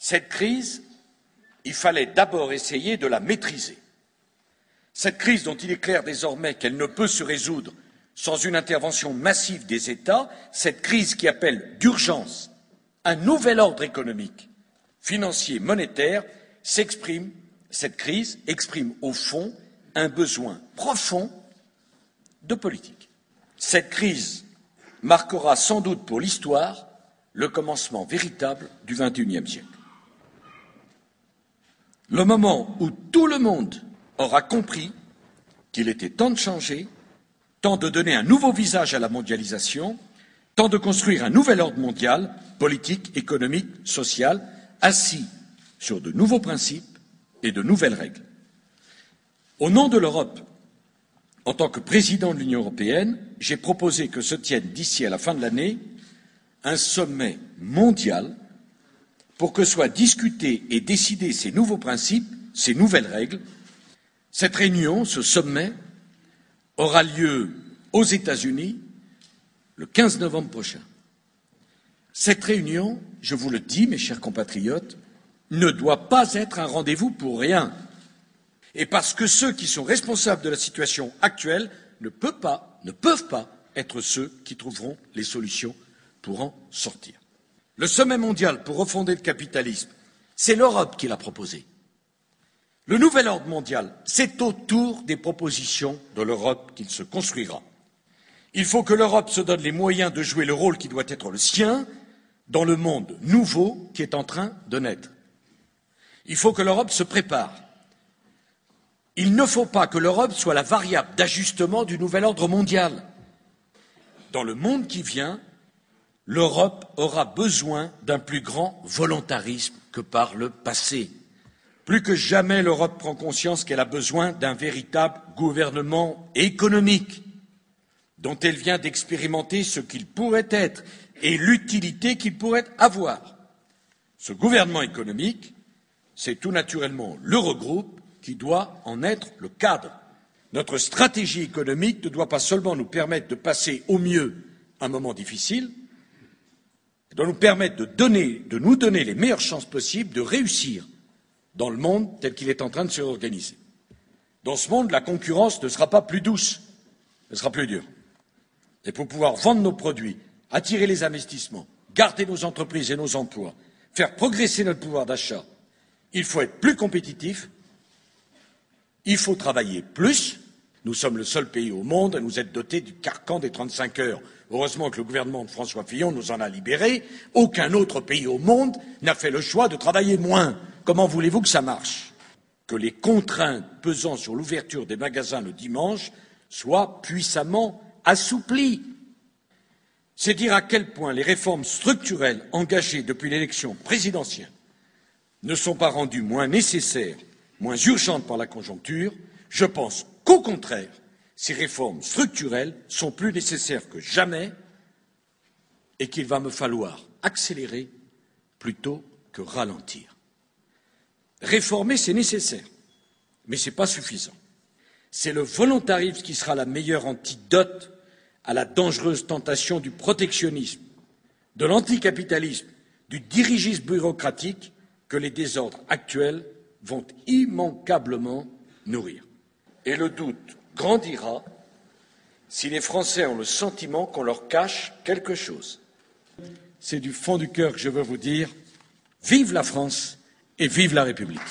Cette crise, il fallait d'abord essayer de la maîtriser. Cette crise dont il est clair désormais qu'elle ne peut se résoudre sans une intervention massive des États, cette crise qui appelle d'urgence un nouvel ordre économique, financier, monétaire, cette crise exprime au fond un besoin profond de politique. Cette crise marquera sans doute pour l'histoire le commencement véritable du XXIe siècle. Le moment où tout le monde aura compris qu'il était temps de changer, temps de donner un nouveau visage à la mondialisation, temps de construire un nouvel ordre mondial, politique, économique, social, assis sur de nouveaux principes et de nouvelles règles. Au nom de l'Europe, en tant que président de l'Union européenne, j'ai proposé que se tienne d'ici à la fin de l'année un sommet mondial pour que soient discutés et décidés ces nouveaux principes, ces nouvelles règles. Cette réunion, ce sommet, aura lieu aux États-Unis le 15 novembre prochain. Cette réunion, je vous le dis, mes chers compatriotes, ne doit pas être un rendez-vous pour rien. Et parce que ceux qui sont responsables de la situation actuelle ne peuvent pas être ceux qui trouveront les solutions pour en sortir. Le sommet mondial pour refonder le capitalisme, c'est l'Europe qui l'a proposé. Le nouvel ordre mondial, c'est autour des propositions de l'Europe qu'il se construira. Il faut que l'Europe se donne les moyens de jouer le rôle qui doit être le sien dans le monde nouveau qui est en train de naître. Il faut que l'Europe se prépare. Il ne faut pas que l'Europe soit la variable d'ajustement du nouvel ordre mondial. Dans le monde qui vient, l'Europe aura besoin d'un plus grand volontarisme que par le passé. Plus que jamais, l'Europe prend conscience qu'elle a besoin d'un véritable gouvernement économique, dont elle vient d'expérimenter ce qu'il pourrait être et l'utilité qu'il pourrait avoir. Ce gouvernement économique, c'est tout naturellement l'Eurogroupe qui doit en être le cadre. Notre stratégie économique ne doit pas seulement nous permettre de passer au mieux un moment difficile, elle doit nous permettre de nous donner les meilleures chances possibles de réussir dans le monde tel qu'il est en train de se réorganiser. Dans ce monde, la concurrence ne sera pas plus douce, elle sera plus dure. Et pour pouvoir vendre nos produits, attirer les investissements, garder nos entreprises et nos emplois, faire progresser notre pouvoir d'achat, il faut être plus compétitif, il faut travailler plus. Nous sommes le seul pays au monde à nous être doté du carcan des 35 heures. Heureusement que le gouvernement de François Fillon nous en a libérés. Aucun autre pays au monde n'a fait le choix de travailler moins. Comment voulez-vous que ça marche? Que les contraintes pesant sur l'ouverture des magasins le dimanche soient puissamment assouplies. C'est dire à quel point les réformes structurelles engagées depuis l'élection présidentielle ne sont pas rendues moins nécessaires, moins urgentes par la conjoncture. Je pense qu'au contraire, ces réformes structurelles sont plus nécessaires que jamais et qu'il va me falloir accélérer plutôt que ralentir. Réformer, c'est nécessaire, mais ce n'est pas suffisant. C'est le volontarisme qui sera la meilleure antidote à la dangereuse tentation du protectionnisme, de l'anticapitalisme, du dirigisme bureaucratique que les désordres actuels vont immanquablement nourrir. Et le doute grandira si les Français ont le sentiment qu'on leur cache quelque chose. C'est du fond du cœur que je veux vous dire, vive la France et vive la République.